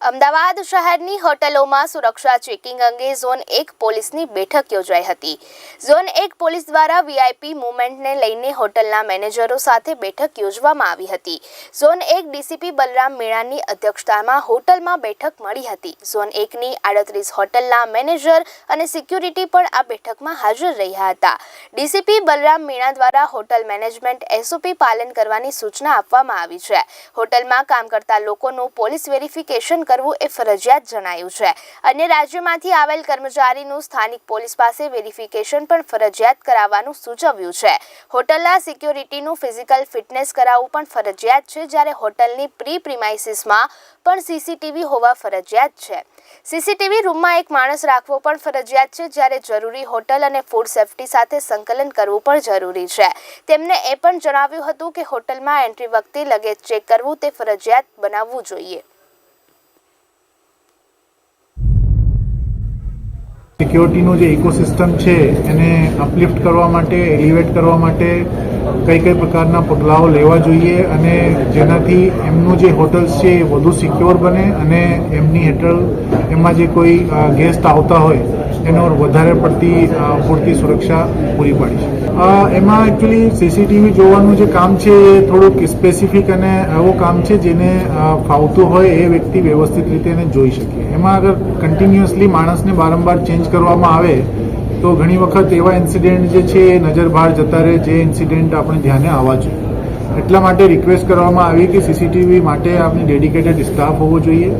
અમદાવાદ શહેરની હોટલોમાં સુરક્ષા ચેકિંગ અંગે ઝોન 1 પોલીસની બેઠક યોજાઈ હતી। ઝોન 1 પોલીસ દ્વારા વીઆઈપી મૂવમેન્ટને લઈને હોટલના મેનેજરો સાથે બેઠક યોજવામાં આવી હતી। ઝોન 1 ડીસીપી બલરામ મીણાની અધ્યક્ષતામાં હોટલમાં બેઠક મળી હતી। ઝોન 1ની 38 હોટલના મેનેજર અને સિક્યુરિટી પણ આ બેઠકમાં હાજર રહ્યા હતા। ડીસીપી બલરામ મીણા દ્વારા હોટલ મેનેજમેન્ટ એસઓપી પાલન કરવાની સૂચના આપવામાં આવી છે। હોટલમાં કામ કરતા લોકોનું પોલીસ વેરિફિકેશન કરવું એ ફરજિયાત જણાયું છે। અન્ય રાજ્યોમાંથી આવેલ કર્મચારીનું સ્થાનિક પોલીસ પાસે વેરિફિકેશન પણ ફરજિયાત કરાવવાનું સૂચવ્યું છે। હોટલના સિક્યુરિટીનું ફિઝિકલ ફિટનેસ કરાવવું પણ ફરજિયાત છે, જ્યારે હોટલની પ્રીમાઇસીસમાં પણ સીસીટીવી હોવા ફરજિયાત છે। સીસીટીવી રૂમમાં એક માણસ રાખવો પણ ફરજિયાત છે, જ્યારે જરૂરી હોટલ અને ફૂડ સેફ્ટી સાથે સંકલન કરવું પણ જરૂરી છે। તેમણે એ પણ જણાવ્યું હતું કે હોટલમાં એન્ટ્રી વખતે લગેજ ચેક કરવું તે ફરજિયાત બનાવવું જોઈએ। સિક્યોરિટીનું જે ઇકોસિસ્ટમ છે એને અપલિફ્ટ કરવા માટે, એલિવેટ કરવા માટે કઈ પ્રકારના પગલાઓ લેવા જોઈએ અને જેનાથી એમનું જે હોટલ્સ છે એ વધુ સિક્યોર બને અને એમની હેઠળ એમાં જે કોઈ ગેસ્ટ આવતા હોય એનો વધારે પૂરતી સુરક્ષા પૂરી પાડી છે। એમાં એકચ્યુઅલી સીસીટીવી જોવાનું જે કામ છે એ થોડુંક સ્પેસિફિક અને એવું કામ છે જેને ફાવતું હોય એ વ્યક્તિ વ્યવસ્થિત રીતે એને જોઈ શકે। એમાં અગર કન્ટિન્યુઅસલી માણસને વારંવાર ચેન્જ કરવામાં આવે તો ઘણી વખત એવા ઇન્સિડન્ટ જે છે એ નજર બહાર જતા રહે, જે ઇન્સિડન્ટ આપણે ધ્યાને આવવા જોઈએ। એટલા માટે રિક્વેસ્ટ કરવામાં આવી કે સીસીટીવી માટે આપણે ડેડિકેટેડ સ્ટાફ હોવો જોઈએ।